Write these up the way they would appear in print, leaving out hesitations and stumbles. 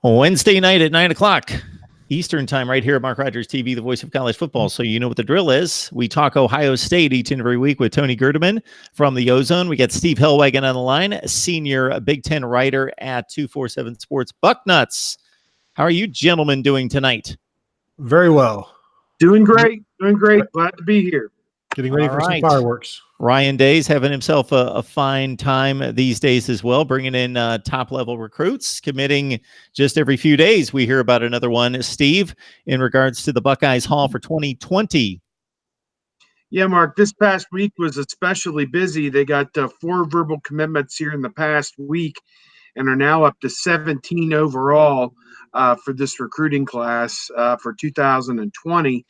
Wednesday night at 9 o'clock Eastern time, right here at Mark Rogers TV, the voice of college football. So you know what the drill is. We talk Ohio State each and every week with Tony Gerdeman from the Ozone. We got Steve Hellwagon on the line, senior Big Ten writer at 247 Sports. Bucknuts, how are you gentlemen doing tonight? Very well. Doing great. Glad to be here. Getting ready for some fireworks. Ryan Day's having himself a fine time these days as well, bringing in top-level recruits, committing just every few days. We hear about another one. Steve, in regards to the Buckeyes Hall for 2020. Yeah, Mark, this past week was especially busy. They got 4 verbal commitments here in the past week and are now up to 17 overall for this recruiting class for 2020.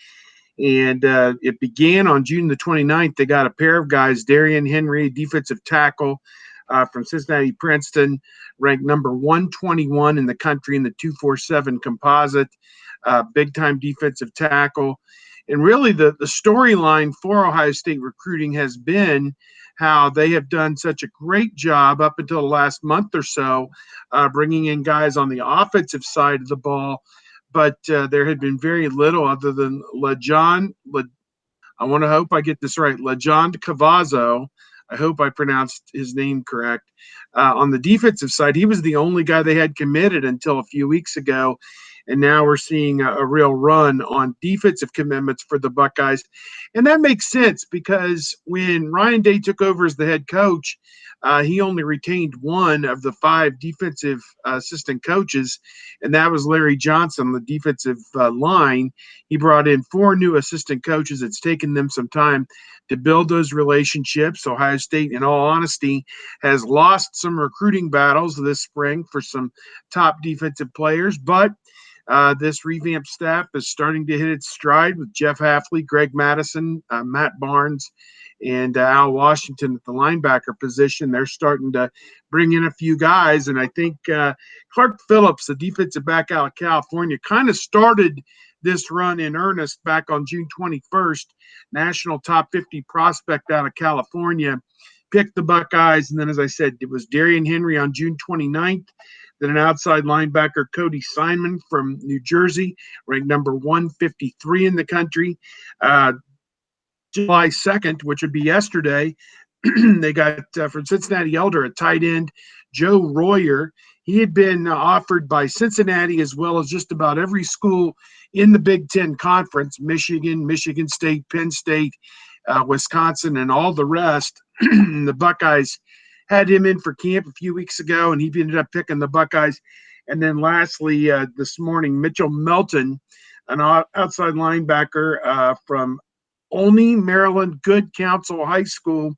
And it began on June the 29th. They got a pair of guys, Darian Henry, defensive tackle from Cincinnati Princeton, ranked number 121 in the country in the 247 composite, big-time defensive tackle. And really the storyline for Ohio State recruiting has been how they have done such a great job up until the last month or so, bringing in guys on the offensive side of the ball. But there had been very little other than LeJon Cavazzo. I hope I pronounced his name correct. On the defensive side, he was the only guy they had committed until a few weeks ago. And now we're seeing a real run on defensive commitments for the Buckeyes. And that makes sense because when Ryan Day took over as the head coach, he only retained one of the 5 defensive assistant coaches, and that was Larry Johnson on the defensive line. He brought in 4 new assistant coaches. It's taken them some time to build those relationships. Ohio State, in all honesty, has lost some recruiting battles this spring for some top defensive players, but this revamped staff is starting to hit its stride with Jeff Hafley, Greg Madison, Matt Barnes, and Al Washington at the linebacker position. They're starting to bring in a few guys, and I think Clark Phillips, the defensive back out of California, kind of started this run in earnest back on June 21st, national top 50 prospect out of California, picked the Buckeyes, and then, as I said, it was Darian Henry on June 29th, then an outside linebacker, Cody Simon from New Jersey, ranked number 153 in the country. July 2nd, which would be yesterday, they got from Cincinnati Elder, a tight end, Joe Royer. He had been offered by Cincinnati as well as just about every school in the Big Ten Conference, Michigan, Michigan State, Penn State, Wisconsin, and all the rest. The Buckeyes had him in for camp a few weeks ago, and he ended up picking the Buckeyes. And then lastly, this morning, Mitchell Melton, an outside linebacker from Olney, Maryland, Good Counsel High School,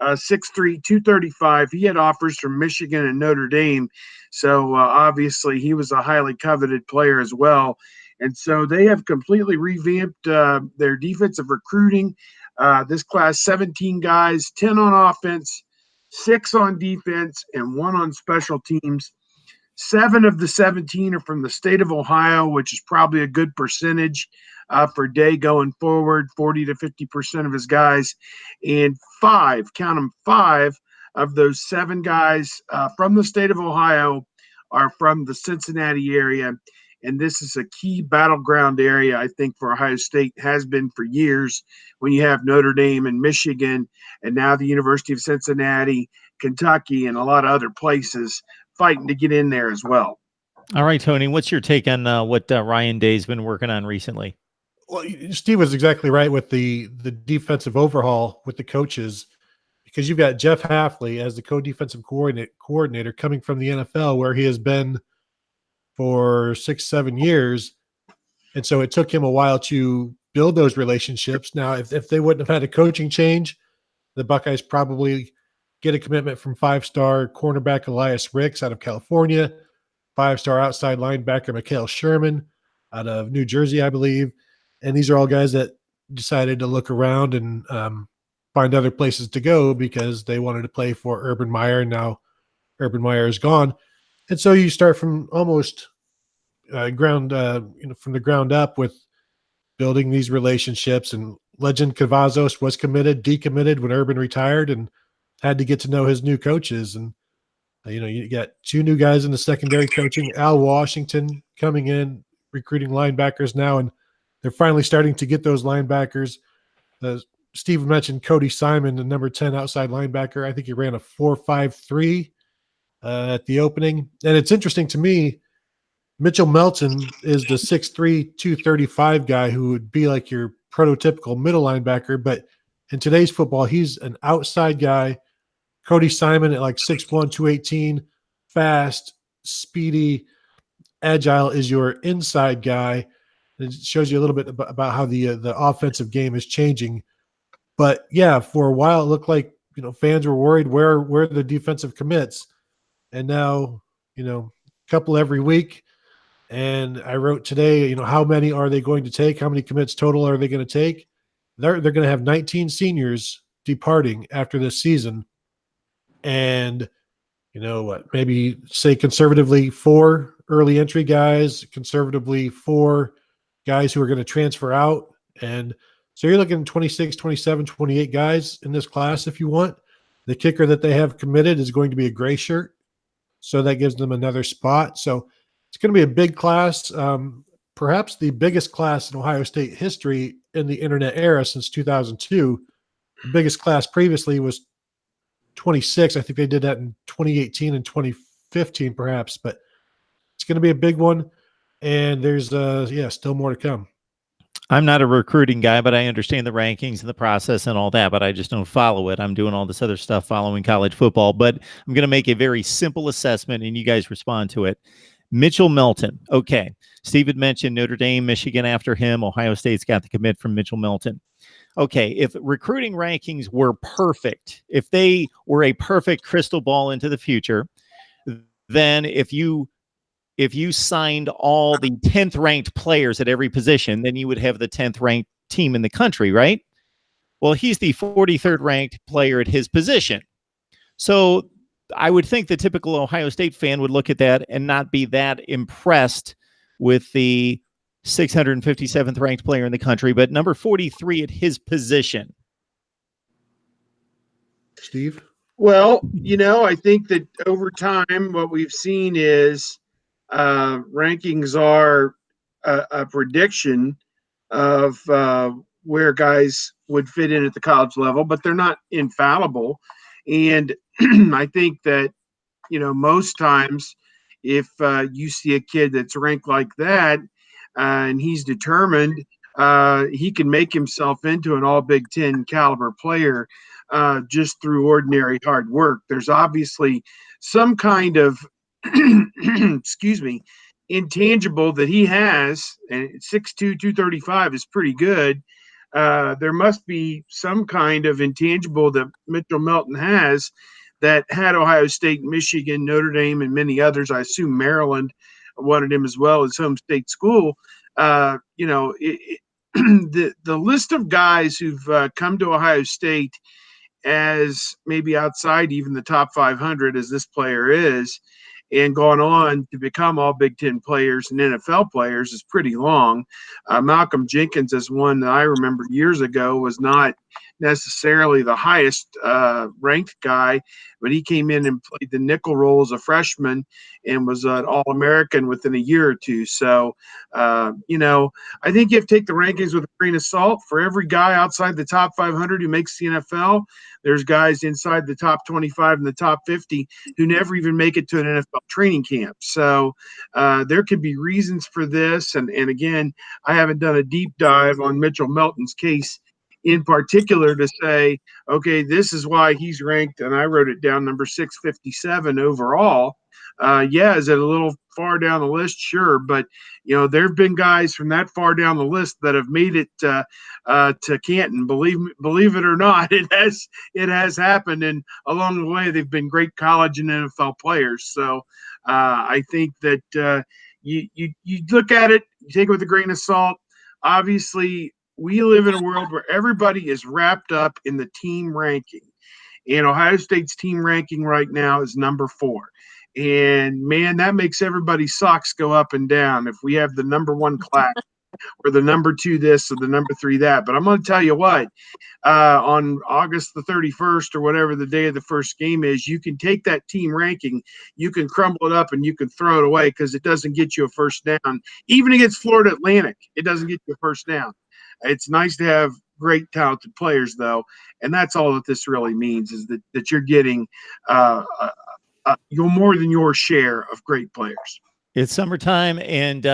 6'3", 235. He had offers from Michigan and Notre Dame. So obviously he was a highly coveted player as well. And so they have completely revamped their defensive recruiting. This class, 17 guys, 10 on offense, 6 on defense, and 1 on special teams. 7 of the 17 are from the state of Ohio, which is probably a good percentage for Day going forward, 40 to 50% of his guys. And 5 of those 7 guys from the state of Ohio are from the Cincinnati area. And this is a key battleground area, I think, for Ohio State, has been for years, when you have Notre Dame and Michigan, and now the University of Cincinnati, Kentucky, and a lot of other places fighting to get in there as well. All right, Tony, what's your take on what Ryan Day's been working on recently? Well, Steve was exactly right with the defensive overhaul with the coaches, because you've got Jeff Hafley as the co-defensive coordinator coming from the NFL, where he has been for 6-7 years. And so it took him a while to build those relationships. Now, if they wouldn't have had a coaching change, the Buckeyes probably get a commitment from 5-star cornerback Elias Ricks out of California, 5-star outside linebacker Mikael Sherman out of New Jersey, I believe. And these are all guys that decided to look around and find other places to go because they wanted to play for Urban Meyer. Now Urban Meyer is gone. And so you start from almost from the ground up with building these relationships. And Legend Cavazos was decommitted when Urban retired, and had to get to know his new coaches. And You got two new guys in the secondary coaching. Al Washington coming in, recruiting linebackers now, and they're finally starting to get those linebackers. Steve mentioned Cody Simon, the number 10 outside linebacker. I think he ran a 4.53 at the opening. And it's interesting to me, Mitchell Melton is the 6'3", 235 guy who would be like your prototypical middle linebacker. But in today's football, he's an outside guy. Cody Simon at like 6'1", 218, fast, speedy, agile is your inside guy. It shows you a little bit about how the offensive game is changing. But yeah, for a while it looked like fans were worried where the defensive commits, and now a couple every week. And I wrote today, how many are they going to take? How many commits total are they going to take? They're going to have 19 seniors departing after this season, and maybe say conservatively 4 early entry guys, conservatively 4 guys who are going to transfer out. And so you're looking at 26, 27, 28 guys in this class if you want. The kicker that they have committed is going to be a gray shirt, so that gives them another spot. So it's going to be a big class, perhaps the biggest class in Ohio State history in the internet era since 2002. The biggest class previously was 26. I think they did that in 2018 and 2015 perhaps, but it's going to be a big one. And there's still more to come. I'm not a recruiting guy, but I understand the rankings and the process and all that, but I just don't follow it. I'm doing all this other stuff following college football, but I'm going to make a very simple assessment and you guys respond to it. Mitchell Melton. Okay. Steve had mentioned Notre Dame, Michigan after him. Ohio State's got the commit from Mitchell Melton. Okay. If recruiting rankings were perfect, if they were a perfect crystal ball into the future, then if you signed all the 10th ranked players at every position, then you would have the 10th ranked team in the country, right? Well, he's the 43rd ranked player at his position. So I would think the typical Ohio State fan would look at that and not be that impressed with the 657th ranked player in the country, but number 43 at his position. Steve? Well, I think that over time, what we've seen is rankings are a prediction of where guys would fit in at the college level, but they're not infallible. And I think that, most times if you see a kid that's ranked like that and he's determined, he can make himself into an all Big Ten caliber player just through ordinary hard work. There's obviously some kind of excuse me, intangible that he has, and 6'2", 235 is pretty good. There must be some kind of intangible that Mitchell Melton has that had Ohio State, Michigan, Notre Dame, and many others, I assume Maryland wanted him as well as home state school. The list of guys who've come to Ohio State as maybe outside even the top 500 as this player is, and gone on to become all Big Ten players and NFL players is pretty long. Malcolm Jenkins is one that I remember years ago was not necessarily the highest ranked guy, but he came in and played the nickel role as a freshman and was an All-American within a year or two. So, I think you have to take the rankings with a grain of salt. For every guy outside the top 500 who makes the NFL, there's guys inside the top 25 and the top 50 who never even make it to an NFL training camp. So there could be reasons for this. And again, I haven't done a deep dive on Mitchell Melton's case in particular to say, okay, this is why he's ranked, and I wrote it down, number 657 overall. Is it a little far down the list? Sure. But, there have been guys from that far down the list that have made it to Canton. Believe it or not, it has happened. And along the way, they've been great college and NFL players. So I think that you look at it, you take it with a grain of salt. Obviously, we live in a world where everybody is wrapped up in the team ranking. And Ohio State's team ranking right now is number 4. And man, that makes everybody's socks go up and down if we have the number 1 class or the number 2 this or the number 3 that. But I'm going to tell you what, on August the 31st or whatever the day of the first game is, you can take that team ranking, you can crumble it up, and you can throw it away because it doesn't get you a first down. Even against Florida Atlantic, it doesn't get you a first down. It's nice to have great talented players, though, and that's all that this really means, is that you're getting you're more than your share of great players. It's summertime, and so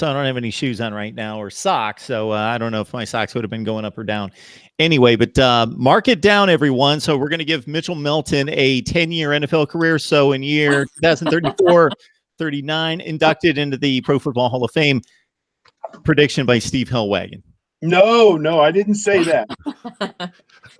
I don't have any shoes on right now or socks, so I don't know if my socks would have been going up or down anyway, but mark it down, everyone. So we're going to give Mitchell Melton a 10-year NFL career. So in year 2034, 39, inducted into the Pro Football Hall of Fame. Prediction by Steve Hellwagon. No, I didn't say that.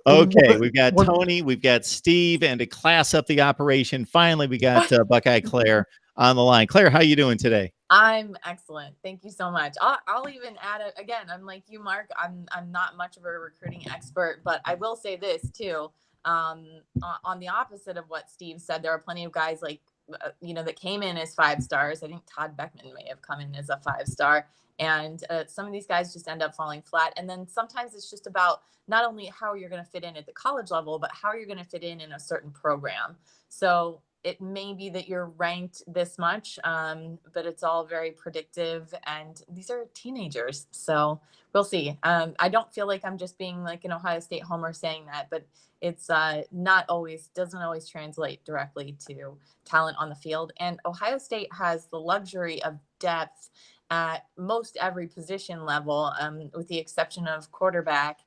Okay, we've got Tony, we've got Steve, and to class up the operation, finally we got Buckeye Claire on the line. Claire, how you doing today? I'm excellent. Thank you so much. I'll even add it again. I'm like you, Mark. I'm not much of a recruiting expert, but I will say this too. On the opposite of what Steve said, there are plenty of guys like that came in as 5 stars. I think Todd Beckman may have come in as a 5-star. And some of these guys just end up falling flat. And then sometimes it's just about not only how you're going to fit in at the college level, but how you're going to fit in a certain program. So it may be that you're ranked this much, but it's all very predictive. And these are teenagers. So we'll see. I don't feel like I'm just being like an Ohio State homer saying that, but it's doesn't always translate directly to talent on the field. And Ohio State has the luxury of depth at most every position level, with the exception of quarterback.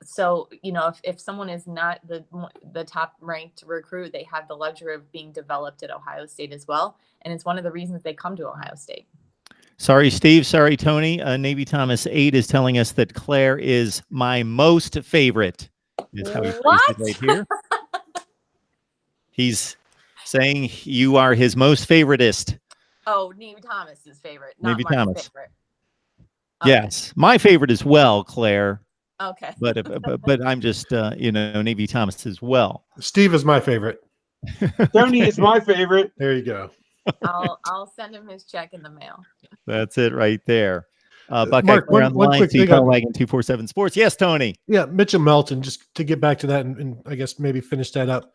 So, if someone is not the top ranked recruit, they have the luxury of being developed at Ohio State as well. And it's one of the reasons they come to Ohio State. Sorry, Steve. Sorry, Tony. Navy Thomas 8 is telling us that Claire is my most favorite. Is how he phrased it right here. He's saying you are his most favoritist. Oh, Navy Thomas's favorite, not Navy Mark's Thomas. favorite. Okay. Yes, my favorite as well, Claire. Okay. But I'm just Navy Thomas as well. Steve is my favorite. Tony is my favorite. There you go. I'll send him his check in the mail. That's it right there. Buckeye Mark, Claire on the one line. quick thing Wagon 247 Sports. Yes, Tony. Yeah, Mitchell Melton. Just to get back to that, and I guess maybe finish that up.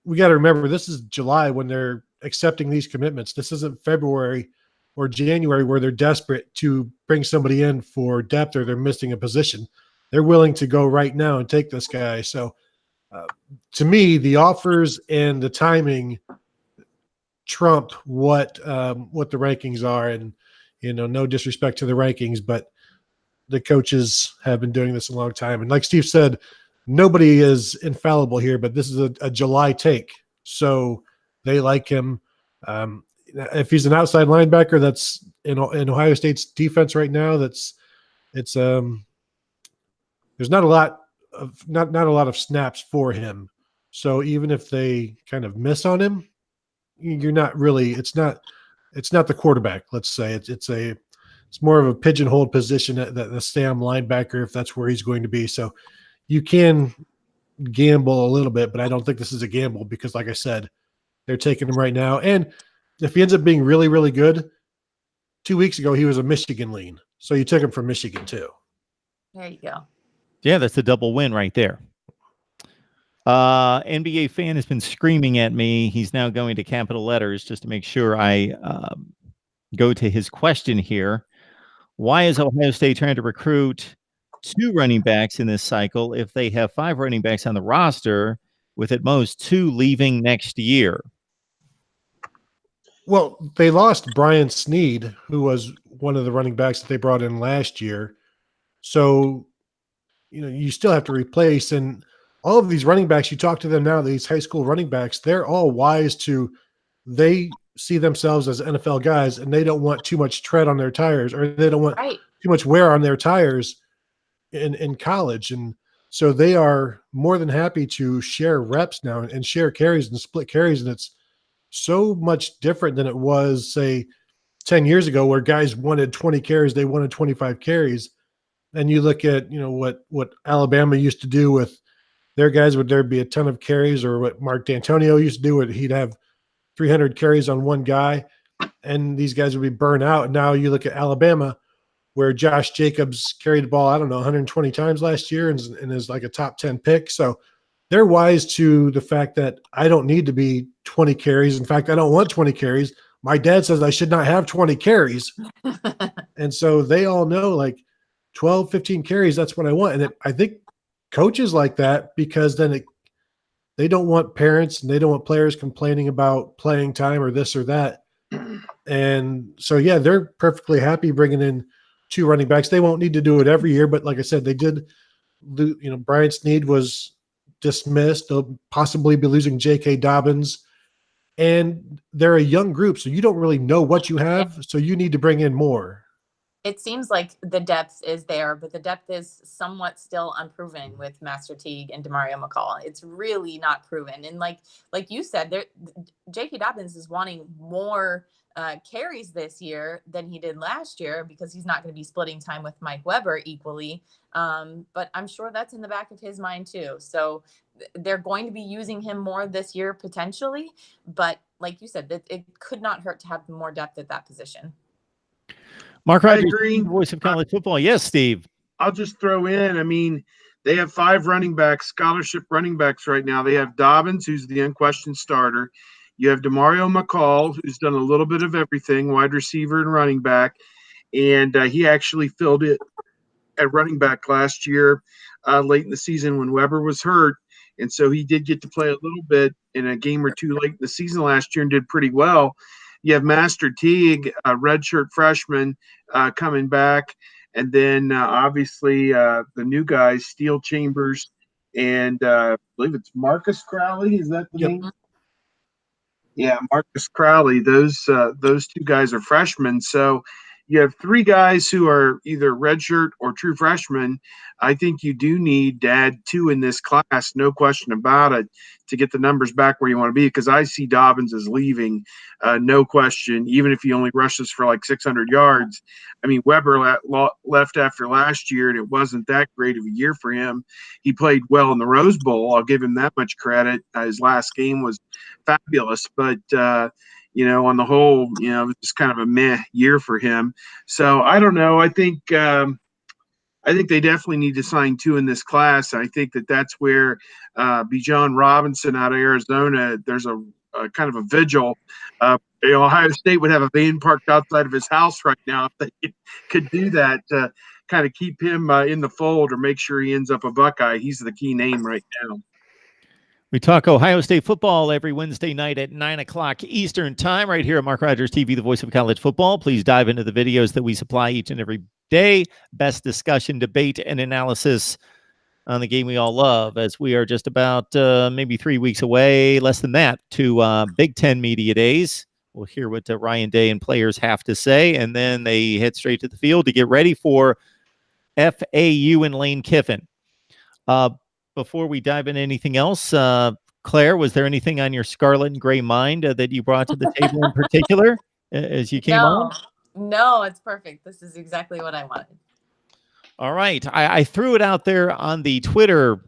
We got to remember this is July when they're accepting these commitments. This isn't February or January where they're desperate to bring somebody in for depth or they're missing a position. They're willing to go right now and take this guy. So to me, the offers and the timing trump what the rankings are. And, no disrespect to the rankings, but the coaches have been doing this a long time. And like Steve said, nobody is infallible here, but this is a July take. So they like him. If he's an outside linebacker, that's in Ohio State's defense right now. There's not a lot of snaps for him. So even if they kind of miss on him, you're not really. It's not the quarterback. Let's say it's more of a pigeonholed position at the Sam linebacker if that's where he's going to be. So you can gamble a little bit, but I don't think this is a gamble because, like I said, they're taking him right now. And if he ends up being really, really good, 2 weeks ago he was a Michigan lean, so you took him from Michigan too. There you go. Yeah, that's a double win right there. NBA fan has been screaming at me. He's now going to capital letters just to make sure I go to his question here. Why is Ohio State trying to recruit 2 running backs in this cycle if they have 5 running backs on the roster, with at most 2 leaving next year? Well, they lost Brian Snead, who was one of the running backs that they brought in last year. So, you still have to replace. And all of these running backs, you talk to them now, these high school running backs, they're all wise they see themselves as NFL guys, and they don't want too much tread on their tires, or they don't want too much wear on their tires in college. And so they are more than happy to share reps now and share carries and split carries. And it's so much different than it was, say, 10 years ago, where guys wanted 20 carries, they wanted 25 carries. And you look at, what Alabama used to do with their guys, would there be a ton of carries, or what Mark D'Antonio used to do, he'd have 300 carries on one guy. and these guys would be burnt out. And now you look at Alabama, where Josh Jacobs carried the ball, I don't know, 120 times last year and is like a top 10 pick. So they're wise to the fact that I don't need to be 20 carries. In fact, I don't want 20 carries. My dad says I should not have 20 carries. And so they all know like 12, 15 carries, that's what I want. And I think coaches like that, because then they don't want parents and they don't want players complaining about playing time or this or that. And so, yeah, they're perfectly happy bringing in 2 running backs. They won't need to do it every year, but like I said, they did. Brian Snead was dismissed. They'll possibly be losing J.K. Dobbins, and they're a young group, so you don't really know what you have. So you need to bring in more. It seems like the depth is there, but the depth is somewhat still unproven with Master Teague and Demario McCall. It's really not proven. And like you said, J.K. Dobbins is wanting more carries this year than he did last year because he's not going to be splitting time with Mike Weber equally. But I'm sure that's in the back of his mind too. So they're going to be using him more this year potentially. But like you said, it could not hurt to have more depth at that position. Mark Rogers, voice of college football. Yes, Steve. I'll just throw in, I mean, they have 5 running backs, scholarship running backs right now. They have Dobbins, who's the unquestioned starter. You have Demario McCall, who's done a little bit of everything, wide receiver and running back. And he actually filled it at running back last year, late in the season when Weber was hurt. And so he did get to play a little bit in a game or two late in the season last year and did pretty well. You have Master Teague, a redshirt freshman, coming back. And then obviously the new guys, Steel Chambers, and I believe it's Marcus Crowley. Is that the name? Yeah, Marcus Crowley. Those 2 guys are freshmen. So you have 3 guys who are either redshirt or true freshmen. I think you do need to add 2 in this class, no question about it, to get the numbers back where you want to be, because I see Dobbins as leaving, no question, even if he only rushes for like 600 yards. I mean, Weber left after last year, and it wasn't that great of a year for him. He played well in the Rose Bowl. I'll give him that much credit. His last game was fabulous, but on the whole, it was just kind of a meh year for him. So I don't know. I think they definitely need to sign 2 in this class. I think that's where Bijan Robinson out of Arizona, there's a kind of a vigil. Ohio State would have a van parked outside of his house right now if they could do that to kind of keep him in the fold or make sure he ends up a Buckeye. He's the key name right now. We talk Ohio State football every Wednesday night at 9 o'clock Eastern time right here at Mark Rogers TV, the voice of college football. Please dive into the videos that we supply each and every day. Best discussion, debate, and analysis on the game we all love, as we are just about maybe 3 weeks away, less than that, to Big Ten Media Days. We'll hear what Ryan Day and players have to say, and then they head straight to the field to get ready for FAU and Lane Kiffin. Before we dive into anything else, Claire, was there anything on your scarlet and gray mind that you brought to the table in particular as you came on? No, it's perfect. This is exactly what I wanted. All right. I threw it out there on the Twitter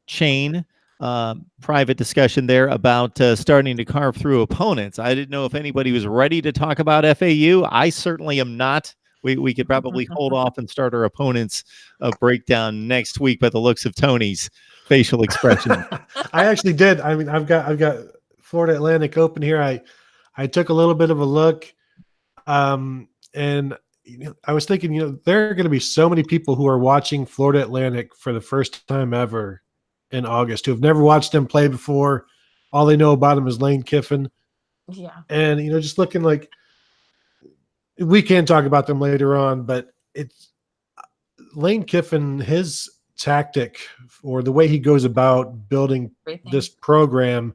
chain, private discussion there about starting to carve through opponents. I didn't know if anybody was ready to talk about FAU. I certainly am not. We could probably hold off and start our opponents breakdown next week by the looks of Tony's facial expression. I actually did. I mean, I've got Florida Atlantic open here. I took a little bit of a look, and I was thinking, there are going to be so many people who are watching Florida Atlantic for the first time ever in August who have never watched them play before. All they know about them is Lane Kiffin. Yeah, and just looking like. We can talk about them later on, but it's Lane Kiffin, his tactic or the way he goes about building this program,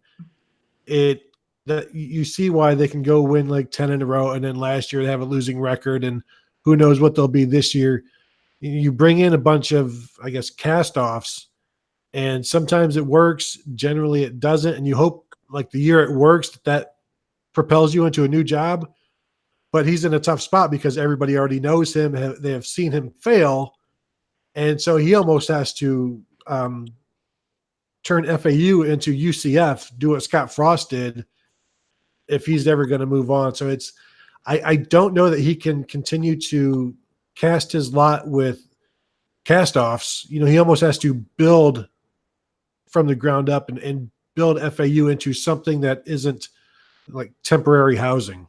that you see why they can go win like 10 in a row, and then last year they have a losing record, and who knows what they'll be this year. You bring in a bunch of, I guess, cast-offs, and sometimes it works. Generally it doesn't, and you hope like the year it works that propels you into a new job. But he's in a tough spot because everybody already knows him. They have seen him fail. And so he almost has to turn FAU into UCF, do what Scott Frost did if he's ever going to move on. So I don't know that he can continue to cast his lot with cast-offs. He almost has to build from the ground up and build FAU into something that isn't like temporary housing.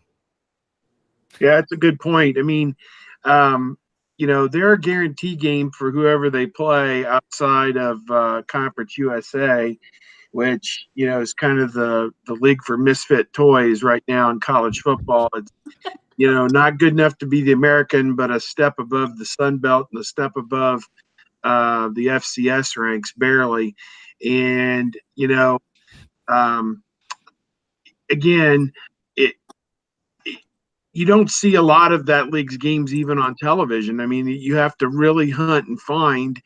Yeah, that's a good point. I mean, they're a guarantee game for whoever they play outside of Conference USA, which is kind of the league for misfit toys right now in college football. It's not good enough to be the American, but a step above the Sun Belt and a step above the FCS ranks barely. And again, it you don't see a lot of that league's games even on television. I mean, you have to really hunt and find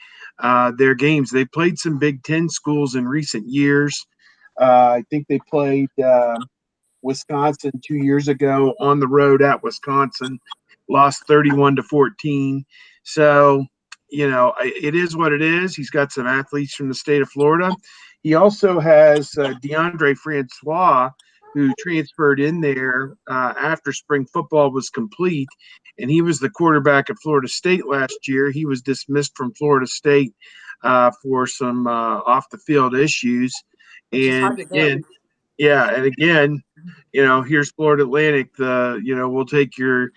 their games. They played some Big Ten schools in recent years. I think they played Wisconsin 2 years ago on the road at Wisconsin, lost 31-14. So, it is what it is. He's got some athletes from the state of Florida. He also has DeAndre Francois, who transferred in there after spring football was complete. And he was the quarterback at Florida State last year. He was dismissed from Florida State for some off the field issues. And again, here's Florida Atlantic. We'll take your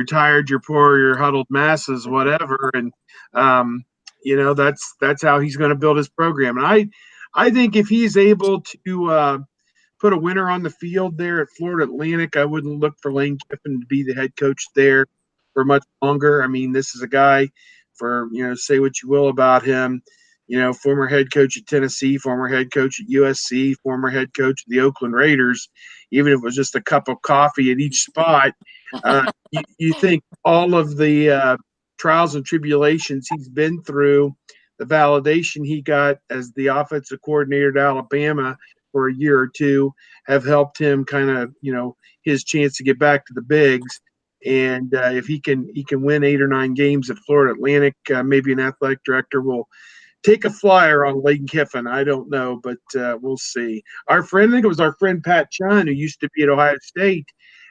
tired, your poor, your huddled masses, whatever. And that's how he's going to build his program. And I think if he's able to put a winner on the field there at Florida Atlantic, I wouldn't look for Lane Kiffin to be the head coach there for much longer. I mean, this is a guy say what you will about him, former head coach at Tennessee, former head coach at USC, former head coach of the Oakland Raiders. Even if it was just a cup of coffee at each spot, you think all of the trials and tribulations he's been through, the validation he got as the offensive coordinator at Alabama for a year or two, have helped him kind of, his chance to get back to the bigs. And if he can win 8 or 9 games at Florida Atlantic, maybe an athletic director will take a flyer on Lane Kiffin. I don't know, but we'll see. I think it was our friend Pat Chun, who used to be at Ohio State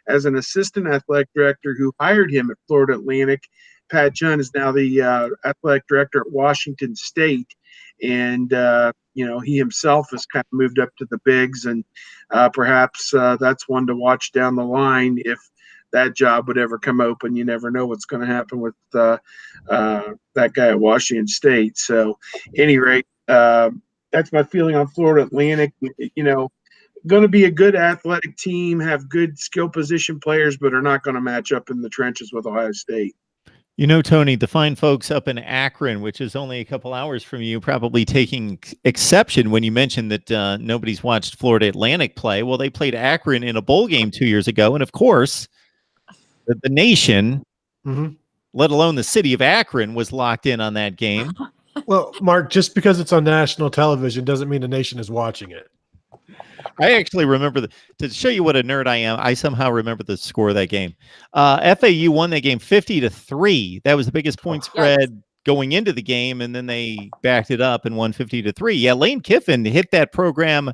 as an assistant athletic director, who hired him at Florida Atlantic. Pat Chun is now the athletic director at Washington State. And, he himself has kind of moved up to the bigs, and perhaps that's one to watch down the line if that job would ever come open. You never know what's going to happen with that guy at Washington State. So, any rate, that's my feeling on Florida Atlantic. Going to be a good athletic team, have good skill position players, but are not going to match up in the trenches with Ohio State. Tony, the fine folks up in Akron, which is only a couple hours from you, probably taking exception when you mentioned that nobody's watched Florida Atlantic play. Well, they played Akron in a bowl game 2 years ago. And of course, the nation, let alone the city of Akron, was locked in on that game. Well, Mark, just because it's on national television doesn't mean the nation is watching it. I actually remember to show you what a nerd I am. I somehow remember the score of that game. FAU won that game 50-3. That was the biggest point spread going into the game, and then they backed it up and won 50-3. Yeah, Lane Kiffin hit that program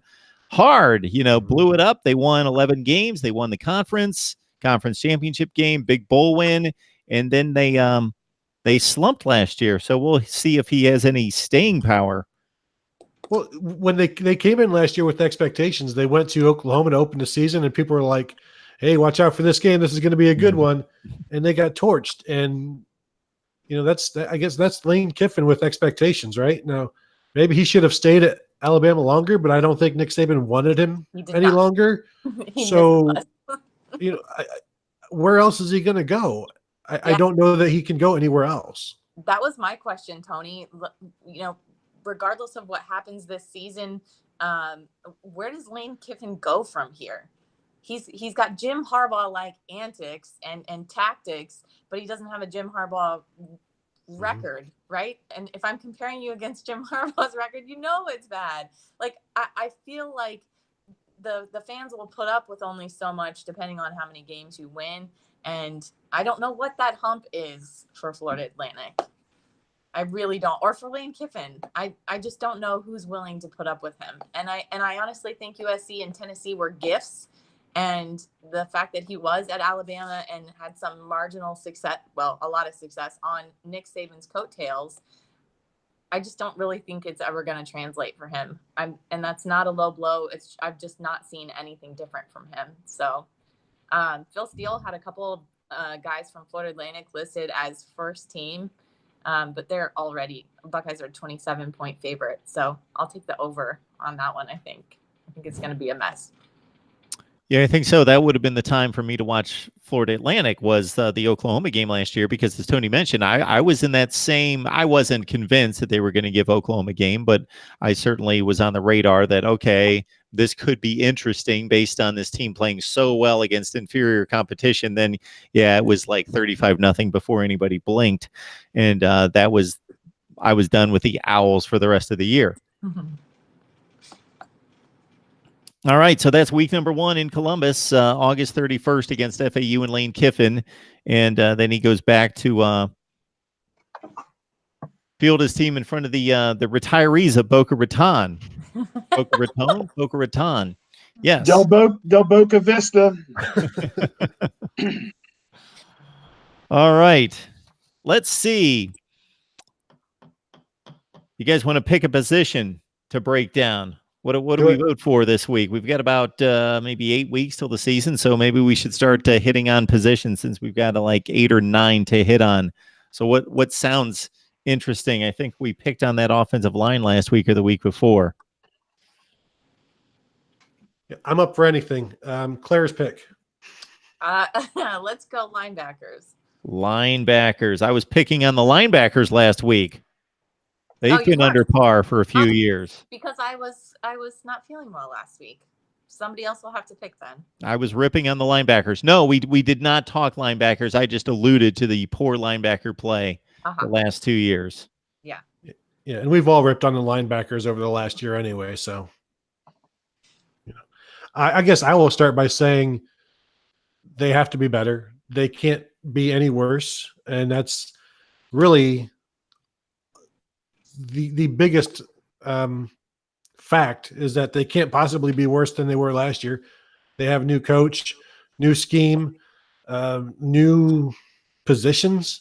hard. Blew it up. They won 11 games. They won the conference championship game, big bowl win, and then they slumped last year. So we'll see if he has any staying power. Well, when they came in last year with expectations, they went to Oklahoma to open the season, and people were like, hey, watch out for this game. This is going to be a good one. And they got torched. And, I guess that's Lane Kiffin with expectations, right? Now, maybe he should have stayed at Alabama longer, but I don't think Nick Saban wanted him any longer. So, where else is he going to go? I don't know that he can go anywhere else. That was my question, Tony. Regardless of what happens this season, where does Lane Kiffin go from here? He's got Jim Harbaugh-like antics and tactics, but he doesn't have a Jim Harbaugh record, right? And if I'm comparing you against Jim Harbaugh's record, it's bad. Like, I feel like the fans will put up with only so much depending on how many games you win. And I don't know what that hump is for Florida Atlantic. I really don't. Or for Lane Kiffin. I just don't know who's willing to put up with him. And I honestly think USC and Tennessee were gifts. And the fact that he was at Alabama and had some marginal success, well, a lot of success on Nick Saban's coattails, I just don't really think it's ever going to translate for him. And that's not a low blow. I've just not seen anything different from him. So Phil Steele had a couple of guys from Florida Atlantic listed as first team, but they're already, Buckeyes are 27-point favorite. So I'll take the over on that one. I think it's going to be a mess. Yeah, I think so. That would have been the time for me to watch Florida Atlantic was the Oklahoma game last year, because as Tony mentioned, I was in that same, I wasn't convinced that they were going to give Oklahoma a game, but I certainly was on the radar that, okay, this could be interesting based on this team playing so well against inferior competition. Then, yeah, it was like 35-0 before anybody blinked. And I was done with the Owls for the rest of the year. Mm-hmm. All right, so that's week number 1 in Columbus, August 31st against FAU and Lane Kiffin, and then he goes back to field his team in front of the retirees of Boca Raton. Boca Raton. Yes. Del Boca Vista. All right, let's see. You guys want to pick a position to break down? What do we vote for this week? We've got about maybe 8 weeks till the season, so maybe we should start hitting on positions since we've got like 8 or 9 to hit on. So what sounds interesting? I think we picked on that offensive line last week or the week before. I'm up for anything. Claire's pick. Let's go linebackers. Linebackers. I was picking on the linebackers last week. They've been under par for a few years. Because I was not feeling well last week. Somebody else will have to pick then. I was ripping on the linebackers. No, we did not talk linebackers. I just alluded to the poor linebacker play the last 2 years. Yeah. Yeah, and we've all ripped on the linebackers over the last year anyway. So, I guess I will start by saying they have to be better. They can't be any worse, and that's really the biggest fact is that they can't possibly be worse than they were last year. They have a new coach, new scheme, new positions,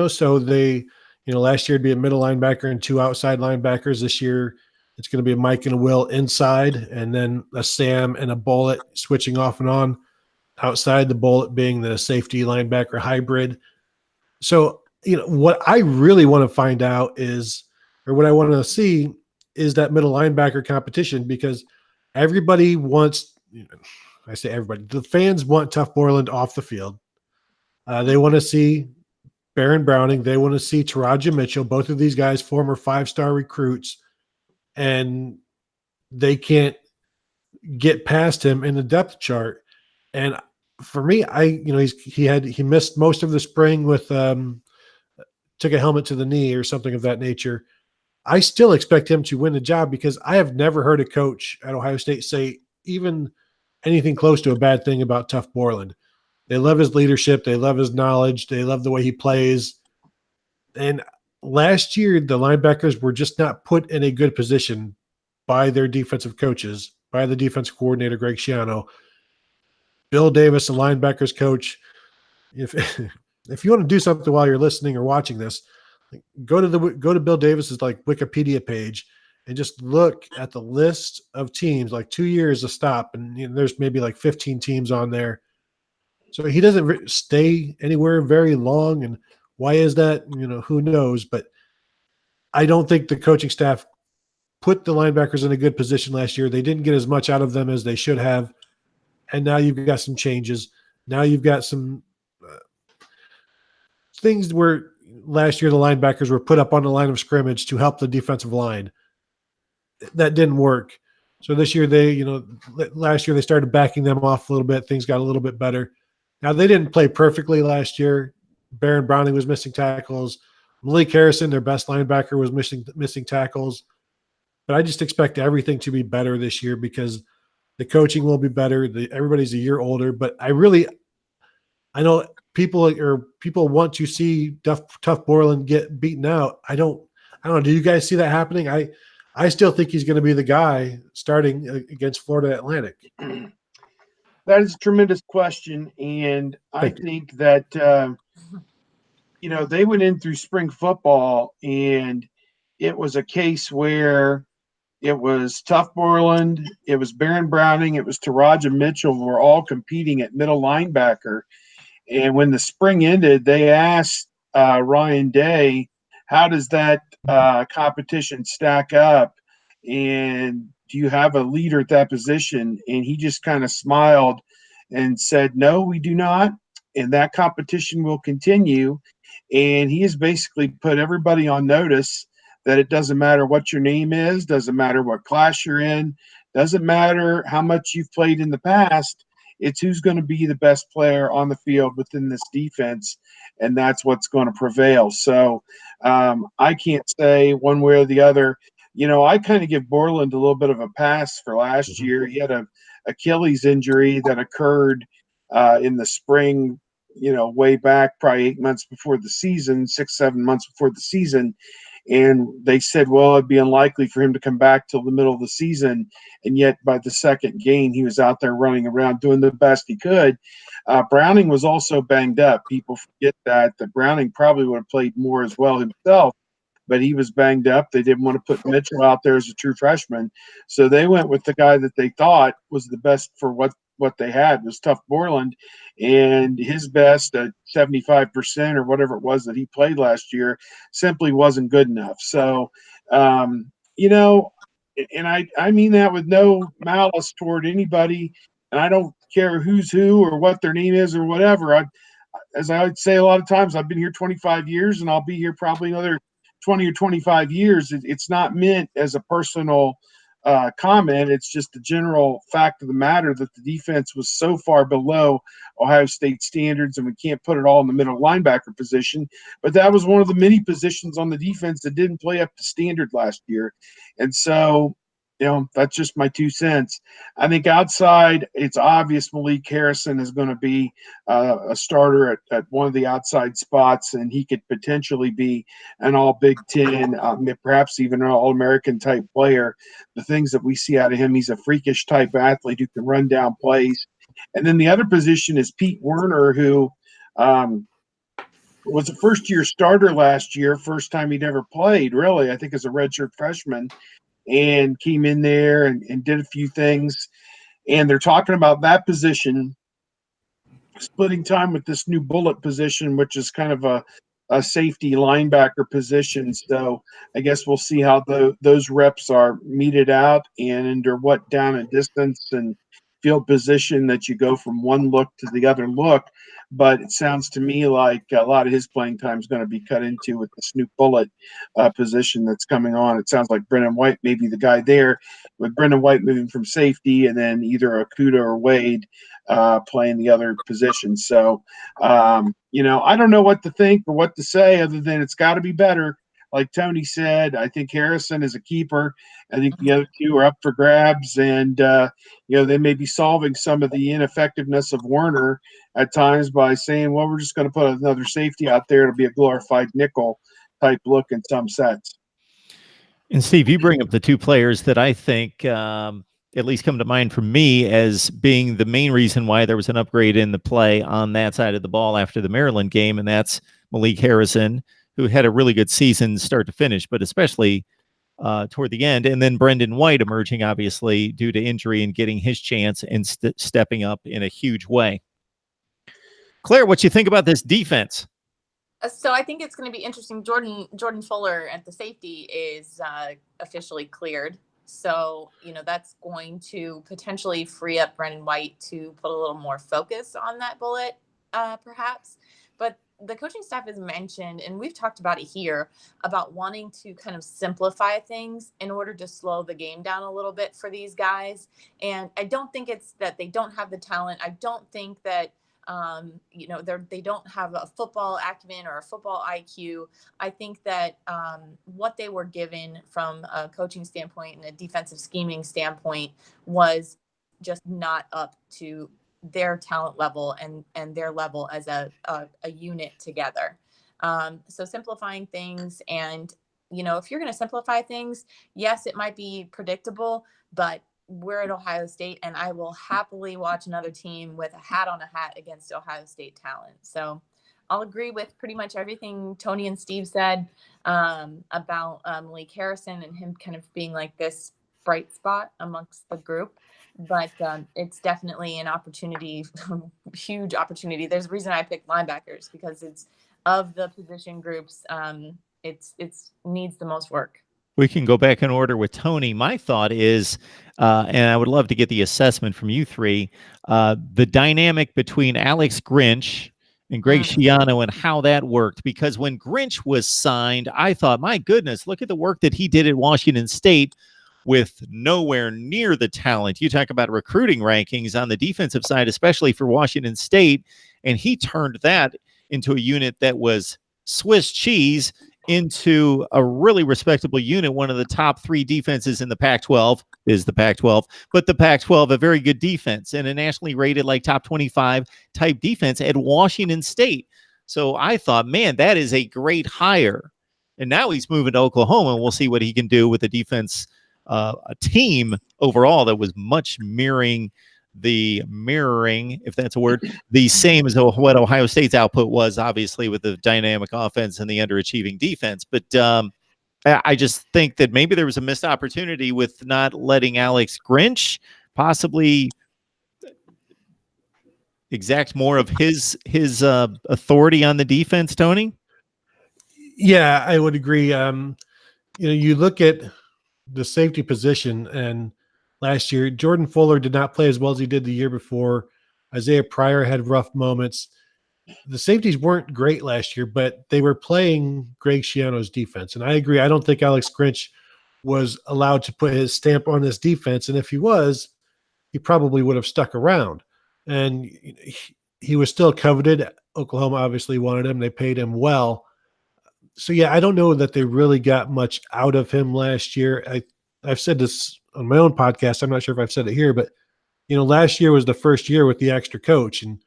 so they, last year it'd be a middle linebacker and 2 outside linebackers. This year it's going to be a Mike and a Will inside, and then a Sam and a Bullet switching off and on outside, the Bullet being the safety linebacker hybrid. So, what I really want to find out is, or what I want to see is that middle linebacker competition, because everybody wants, I say everybody, the fans want Tough Borland off the field. They want to see Baron Browning. They want to see Taraja Mitchell, both of these guys, former 5-star recruits, and they can't get past him in the depth chart. And for me, he missed most of the spring with took a helmet to the knee or something of that nature. I still expect him to win the job, because I have never heard a coach at Ohio State say even anything close to a bad thing about Tough Borland. They love his leadership. They love his knowledge. They love the way he plays. And last year, the linebackers were just not put in a good position by their defensive coaches, by the defensive coordinator, Greg Schiano. Bill Davis, the linebackers coach, if you want to do something while you're listening or watching this, go to Bill Davis's Wikipedia page and just look at the list of teams, 2 years to stop, and there's maybe 15 teams on there. So he doesn't stay anywhere very long, and why is that? Who knows? But I don't think the coaching staff put the linebackers in a good position last year. They didn't get as much out of them as they should have, and now you've got some changes. Now you've got some things where last year the linebackers were put up on the line of scrimmage to help the defensive line. That didn't work. So this year last year they started backing them off a little bit. Things got a little bit better. Now they didn't play perfectly last year. Baron Browning was missing tackles. Malik Harrison, their best linebacker, was missing tackles. But I just expect everything to be better this year, because the coaching will be better. Everybody's a year older, but I know people want to see Tough Borland get beaten out. I don't know. Do you guys see that happening? I still think he's going to be the guy starting against Florida Atlantic. That is a tremendous question, and I Thank you. think that they went in through spring football, and it was a case where it was Tough Borland, it was Baron Browning, it was Taraja Mitchell were all competing at middle linebacker. And when the spring ended, they asked Ryan Day, "How does that competition stack up? And do you have a leader at that position?" And he just kind of smiled and said, "No, we do not. And that competition will continue." And he has basically put everybody on notice that it doesn't matter what your name is, doesn't matter what class you're in, doesn't matter how much you've played in the past. It's who's going to be the best player on the field within this defense, and that's what's going to prevail. So I can't say one way or the other. I kind of give Borland a little bit of a pass for last year. He had a Achilles injury that occurred in the spring, way back, probably 8 months before the season, 6, 7 months before the season. And they said, well, it'd be unlikely for him to come back till the middle of the season. And yet by the second game, he was out there running around doing the best he could. Browning was also banged up. People forget that Browning probably would have played more as well himself, but he was banged up. They didn't want to put Mitchell out there as a true freshman. So they went with the guy that they thought was the best for what they had, was Tough Borland. And his best at 75% or whatever it was that he played last year simply wasn't good enough. So, and I mean that with no malice toward anybody. And I don't care who's who or what their name is or whatever. As I would say a lot of times, I've been here 25 years and I'll be here probably another 20 or 25 years. It's not meant as a personal comment. It's just the general fact of the matter that the defense was so far below Ohio State standards, and we can't put it all in the middle linebacker position. But that was one of the many positions on the defense that didn't play up to standard last year. And so, that's just my 2 cents. I think outside, it's obvious Malik Harrison is going to be a starter at one of the outside spots, and he could potentially be an all Big Ten, perhaps even an All-American type player. The things that we see out of him, he's a freakish type athlete who can run down plays. And then the other position is Pete Werner, who was a first-year starter last year, first time he'd ever played, really, I think as a redshirt freshman, and came in there and did a few things. And they're talking about that position splitting time with this new bullet position, which is kind of a safety linebacker position. So I guess we'll see how those reps are meted out and under what down and distance and field position that you go from one look to the other look. But it sounds to me like a lot of his playing time is going to be cut into with this new bullet position that's coming on. It sounds like Brendan White may be the guy there, with Brendan White moving from safety and then either Okuda or Wade playing the other position. So, I don't know what to think or what to say other than it's got to be better. Like Tony said, I think Harrison is a keeper. I think the other two are up for grabs, and they may be solving some of the ineffectiveness of Werner at times by saying, "Well, we're just going to put another safety out there. It'll be a glorified nickel type look in some sets." And Steve, you bring up the 2 players that I think at least come to mind for me as being the main reason why there was an upgrade in the play on that side of the ball after the Maryland game, and that's Malik Harrison, who had a really good season start to finish, but especially toward the end, and then Brendan White emerging, obviously, due to injury and getting his chance and stepping up in a huge way. Claire, what you think about this defense? So I think it's going to be interesting. Jordan Fuller at the safety is officially cleared. So, that's going to potentially free up Brendan White to put a little more focus on that bullet, perhaps. But the coaching staff has mentioned, and we've talked about it here, about wanting to kind of simplify things in order to slow the game down a little bit for these guys. And I don't think it's that they don't have the talent. I don't think that they don't have a football acumen or a football IQ. I think that what they were given from a coaching standpoint and a defensive scheming standpoint was just not up to their talent level and their level as a unit together. So simplifying things, and if you're going to simplify things, yes, it might be predictable, but we're at Ohio State, and I will happily watch another team with a hat on a hat against Ohio State talent. So I'll agree with pretty much everything Tony and Steve said about Malik Harrison and him kind of being like this bright spot amongst the group. But it's definitely an opportunity, huge opportunity. There's a reason I picked linebackers, because it's of the position groups, it's needs the most work. We can go back in order with Tony. My thought is, and I would love to get the assessment from you three, the dynamic between Alex Grinch and Greg Schiano and how that worked. Because when Grinch was signed, I thought, my goodness, look at the work that he did at Washington State with nowhere near the talent. You talk about recruiting rankings on the defensive side, especially for Washington State, and he turned that into a unit that was Swiss cheese into a really respectable unit. One of the top 3 defenses in the Pac-12 is the Pac-12, but the Pac-12, a very good defense and a nationally rated like top 25 type defense at Washington State. So I thought, man, that is a great hire. And now he's moving to Oklahoma, and we'll see what he can do with the defense, a team overall that was much mirroring, if that's a word, the same as what Ohio State's output was, obviously, with the dynamic offense and the underachieving defense. But I just think that maybe there was a missed opportunity with not letting Alex Grinch possibly exact more of his authority on the defense, Tony. Yeah, I would agree. You look at the safety position, and last year, Jordan Fuller did not play as well as he did the year before. Isaiah Pryor had rough moments. The safeties weren't great last year, but they were playing Greg Schiano's defense. And I agree. I don't think Alex Grinch was allowed to put his stamp on this defense. And if he was, he probably would have stuck around. And he was still coveted. Oklahoma obviously wanted him. They paid him well. So, yeah, I don't know that they really got much out of him last year. I've said this on my own podcast. I'm not sure if I've said it here, but, last year was the first year with the extra coach, and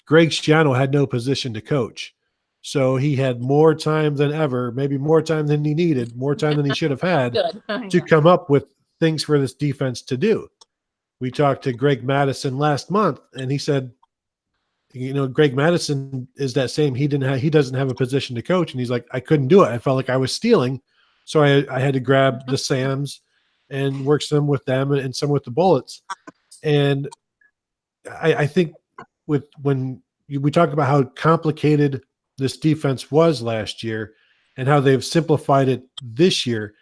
Greg Schiano had no position to coach. So he had more time than ever, maybe more time than he needed, more time than he should have had to come up with things for this defense to do. We talked to Greg Madison last month, and he said, Greg Madison is that same. He doesn't have a position to coach, and he's like, I couldn't do it. I felt like I was stealing, so I had to grab the Sams and work some with them and some with the Bullets. And I think when we talk about how complicated this defense was last year and how they've simplified it this year,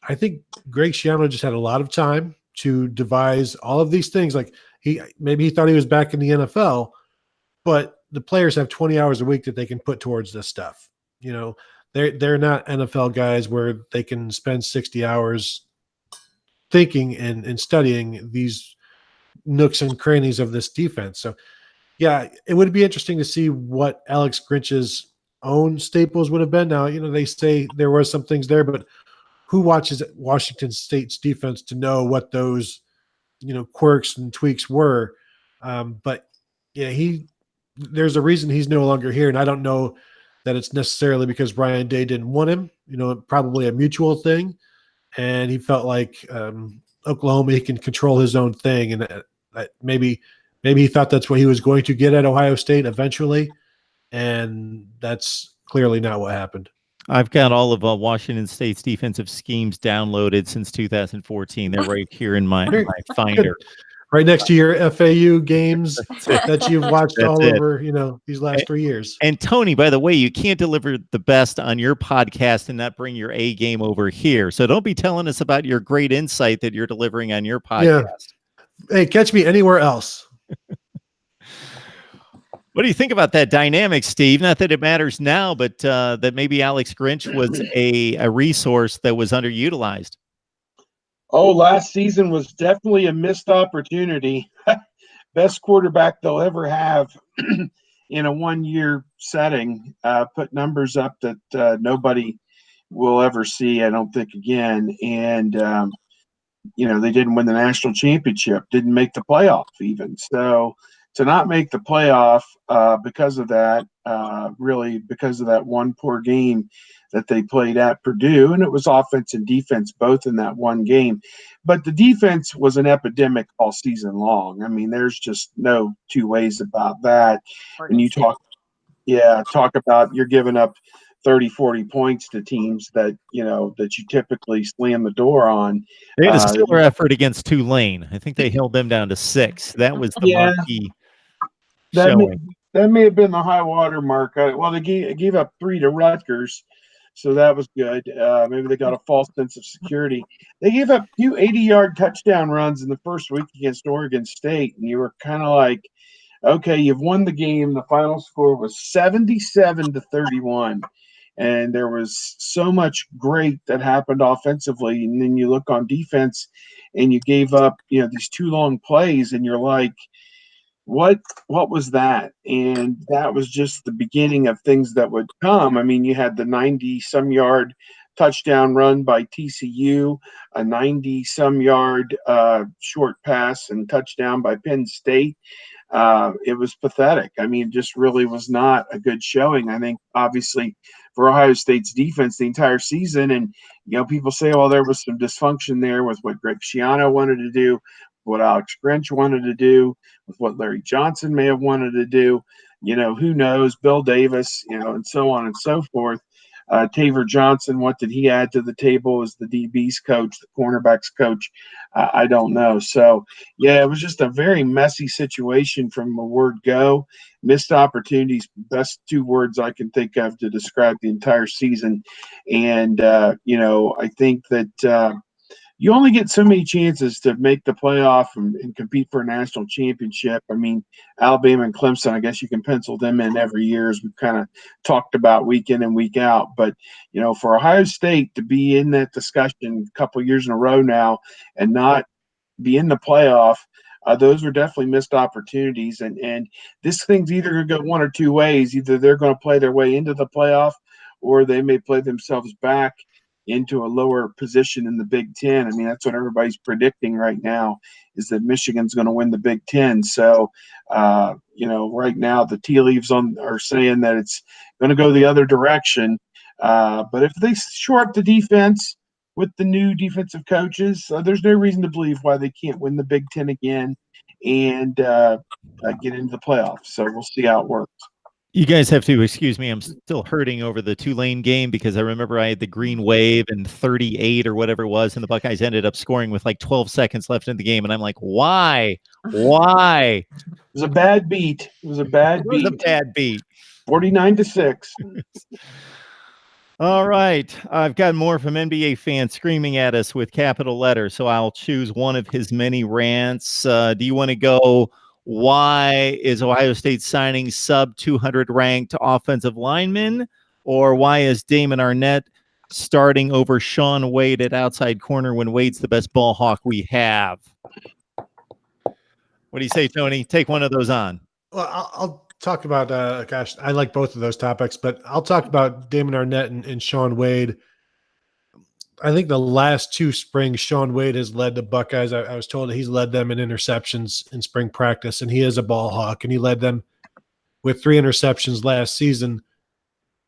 I think Greg Schiano just had a lot of time to devise all of these things. Like maybe he thought he was back in the NFL, but the players have 20 hours a week that they can put towards this stuff. They're not NFL guys where they can spend 60 hours thinking and studying these nooks and crannies of this defense. So, yeah, it would be interesting to see what Alex Grinch's own staples would have been. Now, they say there were some things there, but who watches Washington State's defense to know what those, quirks and tweaks were? But yeah, there's a reason he's no longer here, and I don't know that it's necessarily because Ryan Day didn't want him. Probably a mutual thing, and he felt like Oklahoma, he can control his own thing, and maybe he thought that's what he was going to get at Ohio State eventually, and that's clearly not what happened. I've got all of Washington State's defensive schemes downloaded since 2014. They're right here in my finder. Right next to your FAU games that you've watched all over, these last 3 years. And Tony, by the way, you can't deliver the best on your podcast and not bring your A game over here. So don't be telling us about your great insight that you're delivering on your podcast. Yeah. Hey, catch me anywhere else. What do you think about that dynamic, Steve? Not that it matters now, but that maybe Alex Grinch was a resource that was underutilized. Oh, last season was definitely a missed opportunity. Best quarterback they'll ever have in a one-year setting. Put numbers up that nobody will ever see, I don't think, again. And, they didn't win the national championship, didn't make the playoff even. So to not make the playoff because of that, really because of that one poor game, that they played at Purdue, and it was offense and defense both in that one game. But the defense was an epidemic all season long. I mean, there's just no two ways about that. When you talk about you're giving up 30, 40 points to teams that you typically slam the door on. They had a stellar effort against Tulane. I think they held them down to 6. That was the marquee showing. That may have been the high water mark. They gave up 3 to Rutgers, so that was good. Maybe they got a false sense of security. They gave up 2 80-yard touchdown runs in the first week against Oregon State, and you were kind of like, okay, you've won the game. The final score was 77-31. And there was so much great that happened offensively. And then you look on defense and you gave up, these 2 long plays, and you're like, what was that? And that was just the beginning of things that would come. I mean, you had the 90-some yard touchdown run by TCU, a 90-some yard short pass and touchdown by Penn State. It was pathetic. I mean, it just really was not a good showing. I think, obviously, for Ohio State's defense the entire season. And, people say, well, there was some dysfunction there with what Greg Schiano wanted to do, what Alex Grinch wanted to do, with what Larry Johnson may have wanted to do. Who knows? Bill Davis, and so on and so forth. Taver Johnson, what did he add to the table as the DB's coach, the cornerbacks coach? I don't know. So, it was just a very messy situation from the word go. Missed opportunities, best 2 words I can think of to describe the entire season. And, I think that you only get so many chances to make the playoff and compete for a national championship. I mean, Alabama and Clemson, I guess you can pencil them in every year, as we've kind of talked about week in and week out. But, for Ohio State to be in that discussion a couple of years in a row now and not be in the playoff, those were definitely missed opportunities. And this thing's either going to go one or 2 ways. Either they're going to play their way into the playoff, or they may play themselves back into a lower position in the Big Ten. I mean, that's what everybody's predicting right now, is that Michigan's going to win the Big Ten. So, right now the tea leaves are saying that it's going to go the other direction. But if they shore up the defense with the new defensive coaches, there's no reason to believe why they can't win the Big Ten again and get into the playoffs. So we'll see how it works. You guys have to excuse me. I'm still hurting over the Tulane game because I remember I had the green wave and 38 or whatever it was, and the Buckeyes ended up scoring with like 12 seconds left in the game. And I'm like, why? Why? It was a bad beat. It was a bad beat. 49-6. All right. I've got more from NBA fans screaming at us with capital letters, so I'll choose one of his many rants. Do you want to go? Why is Ohio State signing sub 200 ranked offensive linemen? Or why is Damon Arnett starting over Shaun Wade at outside corner when Wade's the best ball hawk we have? What do you say, Tony? Take one of those on. Well, I'll talk about, I like both of those topics, but I'll talk about Damon Arnett and Shaun Wade. I think the last 2 springs, Shaun Wade has led the Buckeyes. I was told that he's led them in interceptions in spring practice, and he is a ball hawk, and he led them with 3 interceptions last season.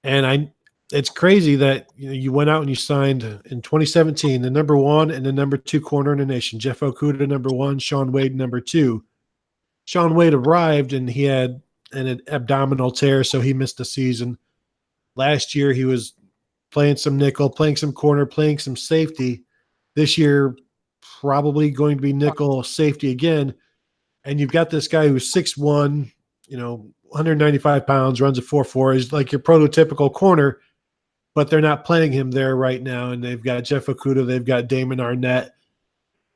And it's crazy that you went out and you signed in 2017 the number 1 and the number 2 corner in the nation, Jeff Okudah number 1, Shaun Wade number 2. Shaun Wade arrived and he had an abdominal tear, so he missed the season. Last year he was playing some nickel, playing some corner, playing some safety. This year, probably going to be nickel safety again. And you've got this guy who's 6'1", 195 pounds, runs a 4.4. He's like your prototypical corner, but they're not playing him there right now. And they've got Jeff Okudah, they've got Damon Arnett.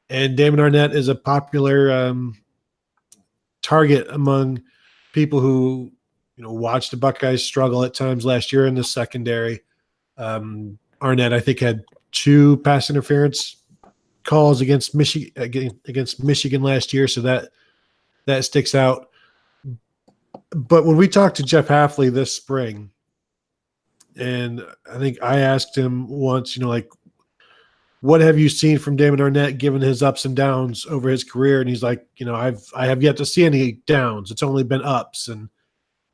And Damon Arnett is a popular target among people who, watched the Buckeyes struggle at times last year in the secondary. Arnett, I think, had 2 pass interference calls against Michigan last year, so that sticks out. But when we talked to Jeff Hafley this spring, and I think I asked him once, what have you seen from Damon Arnett given his ups and downs over his career? And he's like, I have yet to see any downs. It's only been ups. And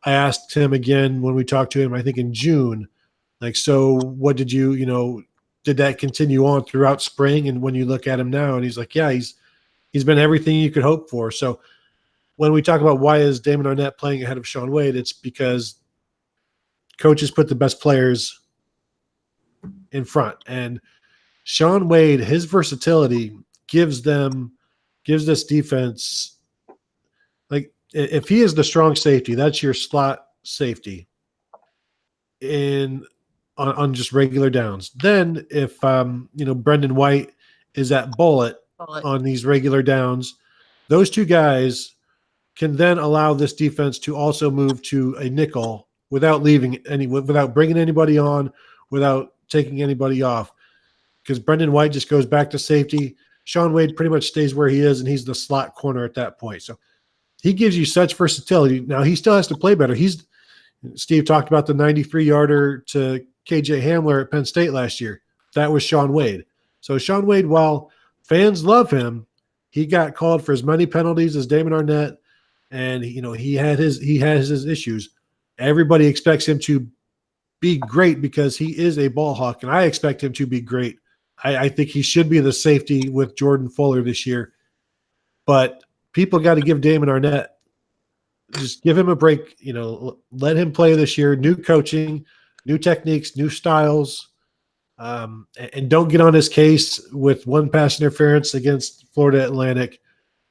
I asked him again when we talked to him, I think in June, Like, so what did did that continue on throughout spring? And when you look at him now, and he's like, yeah, he's been everything you could hope for. So when we talk about why is Damon Arnett playing ahead of Shaun Wade, it's because coaches put the best players in front. And Shaun Wade, his versatility gives this defense, like, if he is the strong safety, that's your slot safety on just regular downs. Then if Brendan White is at bullet on these regular downs, those two guys can then allow this defense to also move to a nickel without without bringing anybody on, without taking anybody off, because Brendan White just goes back to safety. Shaun Wade pretty much stays where he is, and he's the slot corner at that point. So he gives you such versatility. Now he still has to play better. Steve talked about the 93-yarder to KJ Hamler at Penn State last year. That was Shaun Wade. So Shaun Wade, while fans love him, he got called for as many penalties as Damon Arnett, and he has his issues. Everybody expects him to be great because he is a ball hawk, and I expect him to be great. I think he should be the safety with Jordan Fuller this year. But people got to give Damon Arnett, just give him a break. Let him play this year. New coaching, new techniques, new styles, and don't get on his case with one pass interference against Florida Atlantic.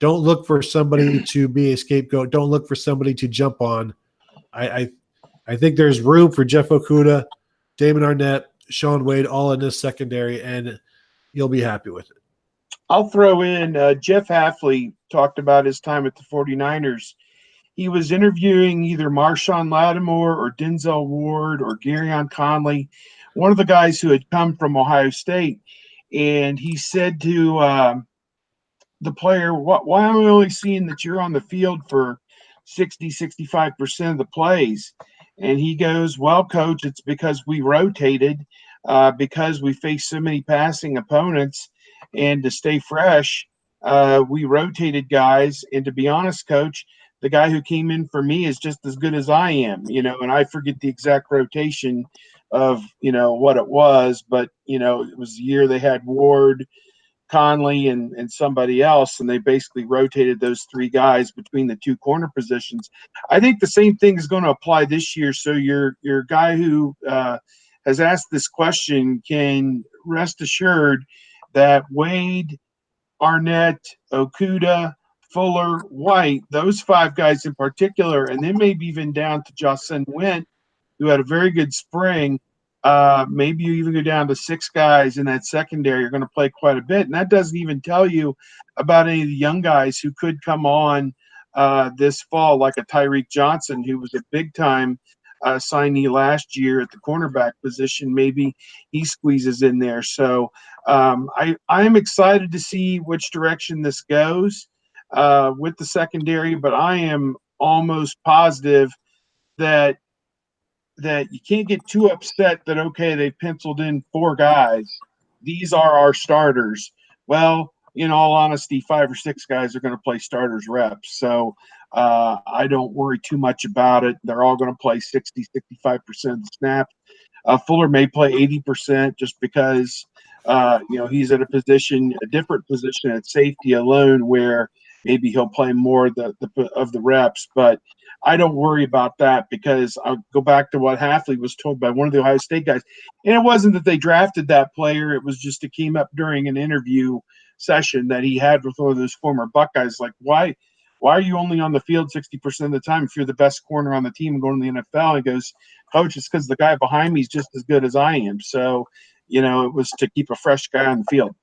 Don't look for somebody to be a scapegoat. Don't look for somebody to jump on. I think there's room for Jeff Okudah, Damon Arnett, Shaun Wade, all in this secondary, and you'll be happy with it. I'll throw in Jeff Hafley talked about his time at the 49ers. He was interviewing either Marshawn Lattimore or Denzel Ward or Garyon Conley, one of the guys who had come from Ohio State. And he said to the player, why am I only seeing that you're on the field for 65% of the plays? And he goes, well, coach, it's because we rotated, because we faced so many passing opponents, and to stay fresh, we rotated guys. And to be honest, coach, the guy who came in for me is just as good as I am, and I forget the exact rotation of, what it was, but, it was the year they had Ward, Conley, and somebody else, and they basically rotated those three guys between the two corner positions. I think the same thing is going to apply this year. So your guy who has asked this question can rest assured that Wade, Arnett, Okudah, Fuller, White, those five guys in particular, and then maybe even down to Jacen Went, who had a very good spring. Maybe you even go down to six guys in that secondary are going to play quite a bit. And that doesn't even tell you about any of the young guys who could come on this fall, like a Tyreek Johnson, who was a big-time signee last year at the cornerback position. Maybe he squeezes in there. So I am excited to see which direction this goes with the secondary, but I am almost positive that you can't get too upset that, okay, they penciled in four guys. These are our starters. Well, in all honesty, 5 or 6 guys are going to play starters reps. So I don't worry too much about it. They're all going to play 60, 65% of the snaps. Fuller may play 80% just because, he's at a different position at safety alone where maybe he'll play more of the reps. But I don't worry about that because I'll go back to what Hafley was told by one of the Ohio State guys. And it wasn't that they drafted that player. It was just it came up during an interview session that he had with one of those former Buckeyes. Like, why are you only on the field 60% of the time if you're the best corner on the team and going to the NFL? And he goes, coach, it's because the guy behind me is just as good as I am. So, it was to keep a fresh guy on the field.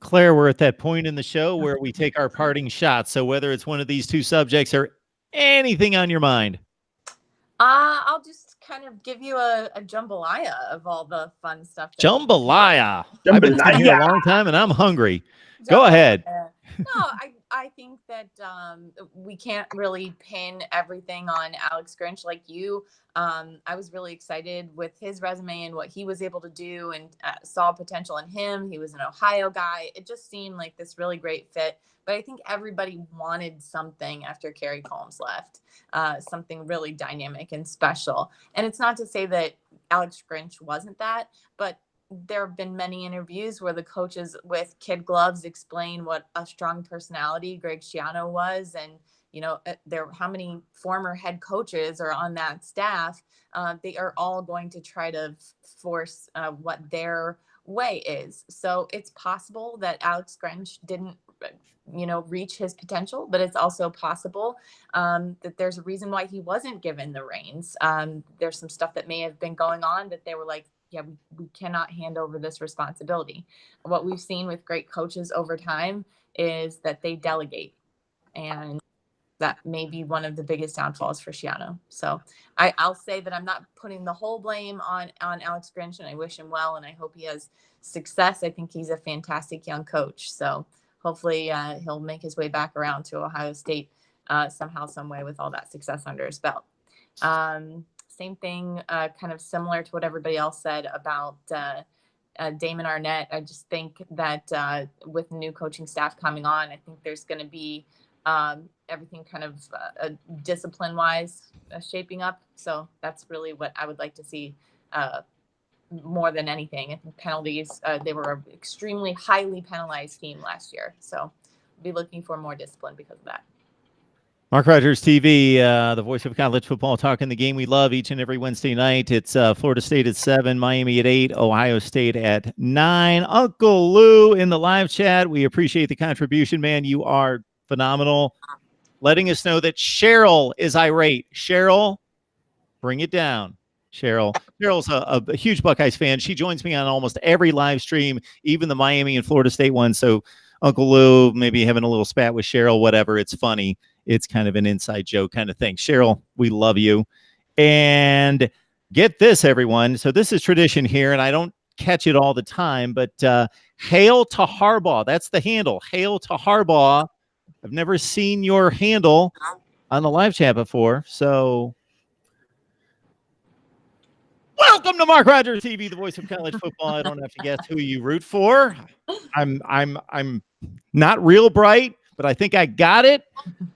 Claire, we're at that point in the show where we take our parting shots. So whether it's one of these two subjects or anything on your mind. I'll just kind of give you a jambalaya of all the fun stuff. Jambalaya. I've been sitting here a long time and I'm hungry. Go ahead. No, I think that we can't really pin everything on Alex Grinch like you. I was really excited with his resume and what he was able to do, and saw potential in him. He was an Ohio guy. It just seemed like this really great fit. But I think everybody wanted something after Kerry Combs left, something really dynamic and special. And it's not to say that Alex Grinch wasn't that, but there have been many interviews where the coaches with kid gloves explain what a strong personality Greg Schiano was. And, how many former head coaches are on that staff. They are all going to try to force what their way is. So it's possible that Alex Grinch didn't, reach his potential, but it's also possible that there's a reason why he wasn't given the reins. There's some stuff that may have been going on that they were like, yeah, we cannot hand over this responsibility. What we've seen with great coaches over time is that they delegate, and that may be one of the biggest downfalls for Schiano. So I'll say that I'm not putting the whole blame on Alex Grinch, and I wish him well, and I hope he has success. I think he's a fantastic young coach. So hopefully he'll make his way back around to Ohio State somehow, some way, with all that success under his belt. Same thing, kind of similar to what everybody else said about Damon Arnett. I just think that with new coaching staff coming on, I think there's going to be everything kind of discipline-wise shaping up. So that's really what I would like to see more than anything. I think penalties, they were an extremely highly penalized team last year. So I'll be looking for more discipline because of that. Mark Rogers TV, the voice of college football, talking the game we love each and every Wednesday night. It's Florida State at 7, Miami at 8, Ohio State at 9. Uncle Lou in the live chat. We appreciate the contribution, man. You are phenomenal. Letting us know that Cheryl is irate. Cheryl, bring it down. Cheryl's a huge Buckeyes fan. She joins me on almost every live stream, even the Miami and Florida State one. So Uncle Lou maybe having a little spat with Cheryl, whatever. It's funny. It's kind of an inside joke kind of thing. Cheryl, we love you. And get this, everyone. So this is tradition here, and I don't catch it all the time, but hail to Harbaugh. That's the handle. Hail to Harbaugh. I've never seen your handle on the live chat before. So welcome to Mark Rogers TV, the voice of college football. I don't have to guess who you root for. I'm not real bright, but I think I got it.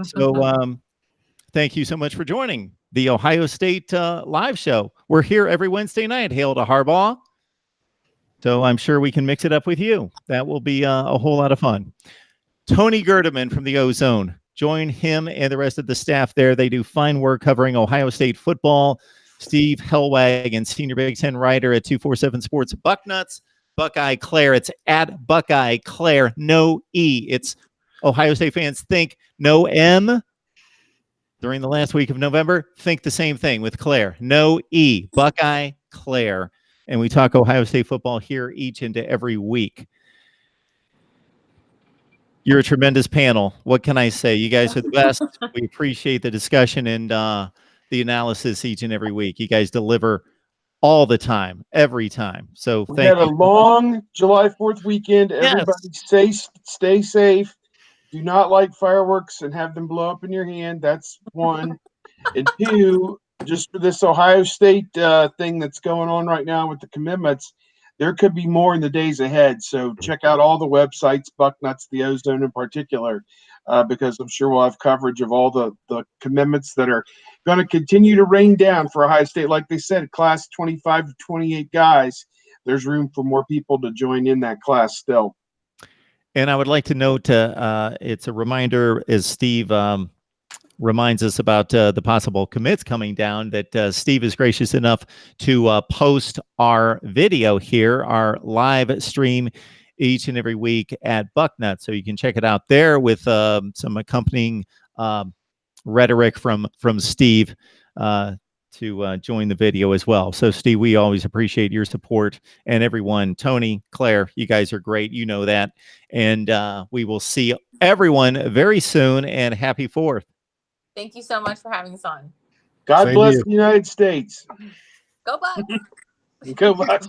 So thank you so much for joining the Ohio State live show. We're here every Wednesday night. Hail to Harbaugh. So I'm sure we can mix it up with you. That will be a whole lot of fun. Tony Gerdeman from the Ozone. Join him and the rest of the staff there. They do fine work covering Ohio State football. Steve Hellwagon, senior Big Ten writer at 247 Sports. Bucknuts, Buckeye Claire. It's at Buckeye Claire. No E. It's Ohio State fans think no M during the last week of November. Think the same thing with Claire. No E. Buckeye Claire. And we talk Ohio State football here each and every week. You're a tremendous panel. What can I say? You guys are the best. We appreciate the discussion and the analysis each and every week. You guys deliver all the time, every time. So We thank had you. a long July 4th weekend. Everybody stay safe. Do not light fireworks and have them blow up in your hand. That's one. And two, just for this Ohio State thing that's going on right now with the commitments, there could be more in the days ahead. So check out all the websites, Bucknuts, the Ozone in particular, because I'm sure we'll have coverage of all the commitments that are going to continue to rain down for Ohio State. Like they said, class 25 to 28 guys. There's room for more people to join in that class still. And I would like to note, it's a reminder, as Steve reminds us about the possible commits coming down, that Steve is gracious enough to post our video here, our live stream each and every week at Bucknut. So you can check it out there with some accompanying rhetoric from Steve to join the video as well. So Steve, we always appreciate your support, and everyone, Tony, Claire, you guys are great. You know that. And we will see everyone very soon, and happy 4th. Thank you so much for having us on. God Same bless to you. the United States. Go Bucks. Go Bucks.